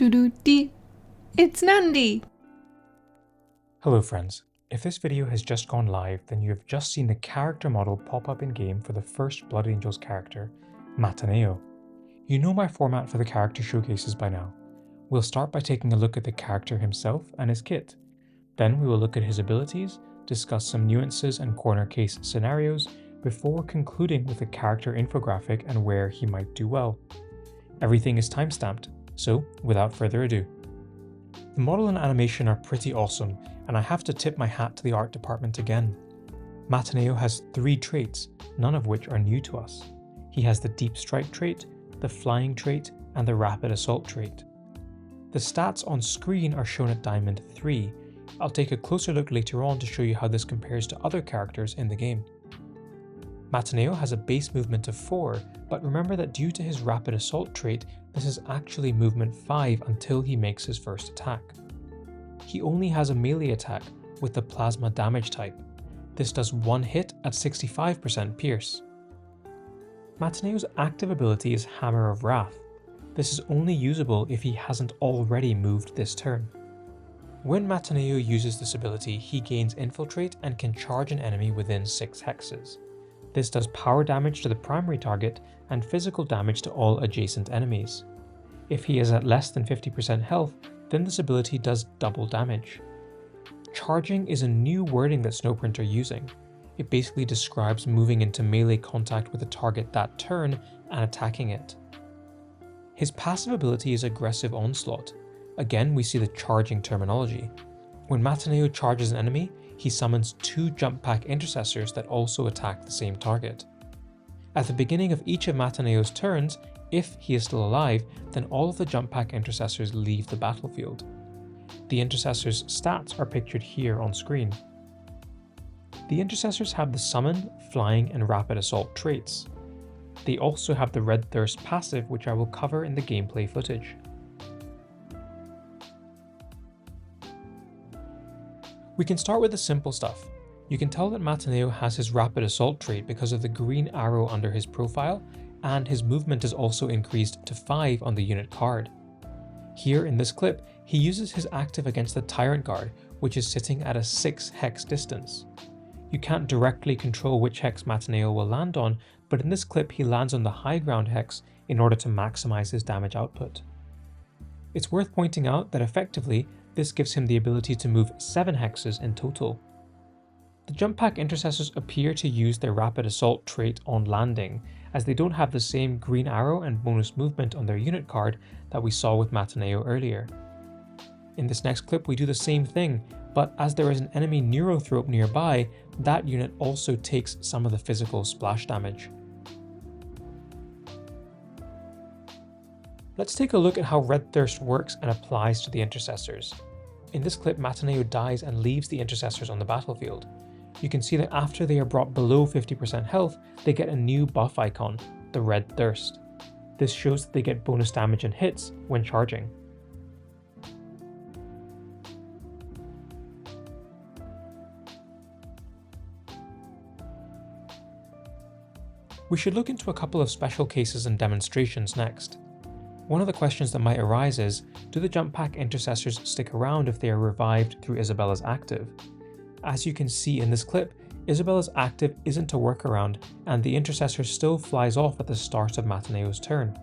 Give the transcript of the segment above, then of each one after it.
Doo-doo-dee. It's Nandi! Hello friends, if this video has just gone live, then you have just seen the character model pop up in game for the first Blood Angels character, Mataneo. You know my format for the character showcases by now. We'll start by taking a look at the character himself and his kit. Then we will look at his abilities, discuss some nuances and corner case scenarios, before concluding with a character infographic and where he might do well. Everything is timestamped, so without further ado. The model and animation are pretty awesome, and I have to tip my hat to the art department again. Mataneo has 3 traits, none of which are new to us. He has the deep strike trait, the flying trait, and the rapid assault trait. The stats on screen are shown at Diamond 3. I'll take a closer look later on to show you how this compares to other characters in the game. Mataneo has a base movement of 4, but remember that due to his rapid assault trait, this is actually movement 5 until he makes his first attack. He only has a melee attack with the plasma damage type. This does 1 hit at 65% pierce. Mataneo's active ability is Hammer of Wrath. This is only usable if he hasn't already moved this turn. When Mataneo uses this ability, he gains Infiltrate and can charge an enemy within 6 hexes. This does power damage to the primary target and physical damage to all adjacent enemies. If he is at less than 50% health, then this ability does double damage. Charging is a new wording that Snowprint are using. It basically describes moving into melee contact with a target that turn and attacking it. His passive ability is Aggressive Onslaught. Again, we see the charging terminology. When Mataneo charges an enemy, he summons 2 Jump Pack Intercessors that also attack the same target. At the beginning of each of Mataneo's turns, if he is still alive, then all of the Jump Pack Intercessors leave the battlefield. The Intercessors' stats are pictured here on screen. The Intercessors have the Summon, Flying, and Rapid Assault traits. They also have the Red Thirst passive, which I will cover in the gameplay footage. We can start with the simple stuff. You can tell that Mataneo has his Rapid Assault trait because of the green arrow under his profile, and his movement is also increased to 5 on the unit card. Here in this clip, he uses his active against the Tyrant Guard, which is sitting at a 6 hex distance. You can't directly control which hex Mataneo will land on, but in this clip he lands on the high ground hex in order to maximize his damage output. It's worth pointing out that effectively, this gives him the ability to move 7 hexes in total. The Jump Pack Intercessors appear to use their Rapid Assault trait on landing, as they don't have the same green arrow and bonus movement on their unit card that we saw with Mataneo earlier. In this next clip we do the same thing, but as there is an enemy Neurothrope nearby, that unit also takes some of the physical splash damage. Let's take a look at how Red Thirst works and applies to the Intercessors. In this clip, Mataneo dies and leaves the Intercessors on the battlefield. You can see that after they are brought below 50% health, they get a new buff icon, the Red Thirst. This shows that they get bonus damage and hits when charging. We should look into a couple of special cases and demonstrations next. One of the questions that might arise is, do the Jump Pack Intercessors stick around if they are revived through Isabella's active? As you can see in this clip, Isabella's active isn't a workaround, and the Intercessor still flies off at the start of Mataneo's turn.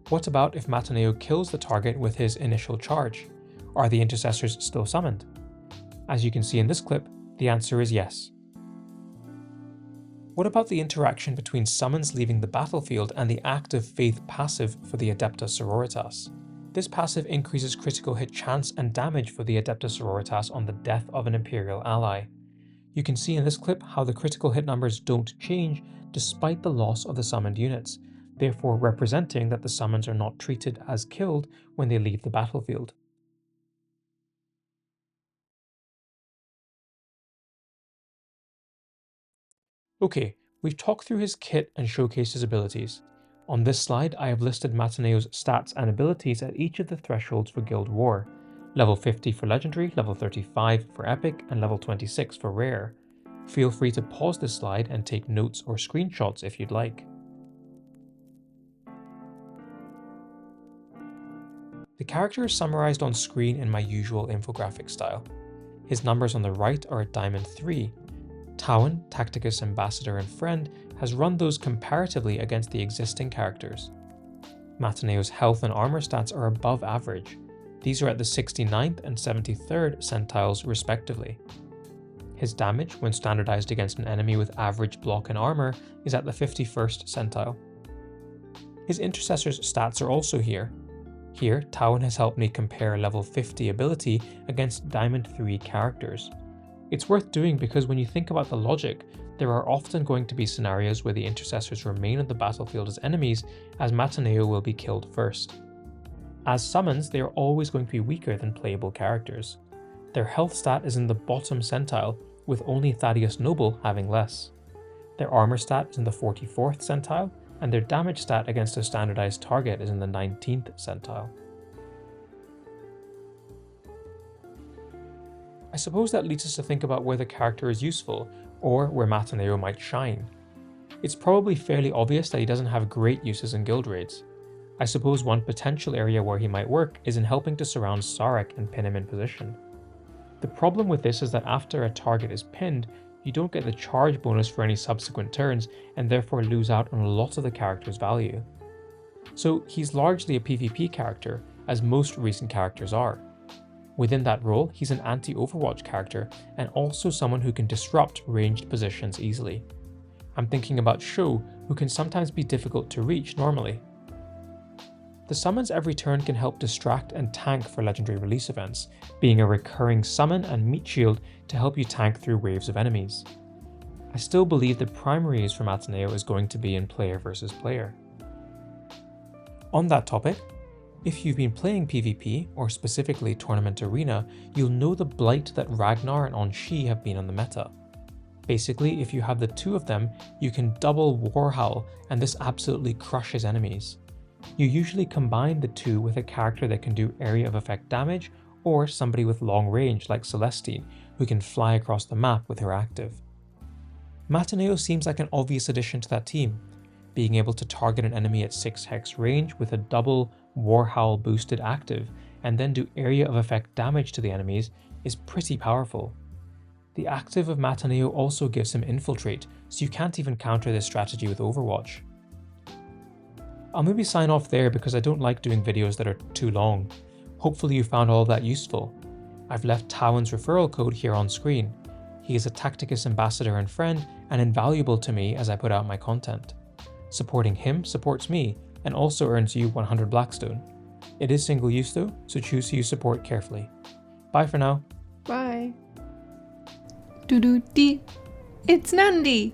What about if Mataneo kills the target with his initial charge? Are the Intercessors still summoned? As you can see in this clip, the answer is yes. What about the interaction between summons leaving the battlefield and the active Faith passive for the Adepta Sororitas? This passive increases critical hit chance and damage for the Adepta Sororitas on the death of an Imperial ally. You can see in this clip how the critical hit numbers don't change despite the loss of the summoned units, therefore representing that the summons are not treated as killed when they leave the battlefield. Okay, we've talked through his kit and showcased his abilities. On this slide, I have listed Mataneo's stats and abilities at each of the thresholds for Guild War. Level 50 for Legendary, level 35 for Epic, and level 26 for Rare. Feel free to pause this slide and take notes or screenshots if you'd like. The character is summarized on screen in my usual infographic style. His numbers on the right are at Diamond 3. Towen, Tacticus Ambassador and Friend, has run those comparatively against the existing characters. Mataneo's health and armor stats are above average. These are at the 69th and 73rd centiles respectively. His damage, when standardized against an enemy with average block and armor, is at the 51st centile. His intercessor's stats are also here. Here, Towen has helped me compare level 50 ability against Diamond 3 characters. It's worth doing because when you think about the logic, there are often going to be scenarios where the intercessors remain on the battlefield as enemies, as Mataneo will be killed first. As summons, they are always going to be weaker than playable characters. Their health stat is in the bottom centile, with only Thaddeus Noble having less. Their armor stat is in the 44th centile, and their damage stat against a standardized target is in the 19th centile. I suppose that leads us to think about where the character is useful, or where Mataneo might shine. It's probably fairly obvious that he doesn't have great uses in guild raids. I suppose one potential area where he might work is in helping to surround Sarek and pin him in position. The problem with this is that after a target is pinned, you don't get the charge bonus for any subsequent turns and therefore lose out on a lot of the character's value. So he's largely a PvP character, as most recent characters are. Within that role, he's an anti-Overwatch character and also someone who can disrupt ranged positions easily. I'm thinking about Sho, who can sometimes be difficult to reach normally. The summons every turn can help distract and tank for legendary release events, being a recurring summon and meat shield to help you tank through waves of enemies. I still believe the primary use for Mataneo is going to be in player versus player. On that topic, if you've been playing PvP, or specifically Tournament Arena, you'll know the blight that Ragnar and aun'shi have been on the meta. Basically, if you have the two of them, you can double Warhowl, and this absolutely crushes enemies. You usually combine the two with a character that can do area of effect damage, or somebody with long range like Celestine, who can fly across the map with her active. Mataneo seems like an obvious addition to that team. Being able to target an enemy at 6 hex range with a double Warhowl boosted active, and then do area of effect damage to the enemies is pretty powerful. The active of Mataneo also gives him Infiltrate, so you can't even counter this strategy with Overwatch. I'll maybe sign off there because I don't like doing videos that are too long. Hopefully you found all of that useful. I've left Towen's referral code here on screen. He is a Tacticus ambassador and friend, and invaluable to me as I put out my content. Supporting him supports me, and also earns you 100 Blackstone. It is single use though, so choose who you support carefully. Bye for now. Bye. Doo-doo-dee. It's Nandi.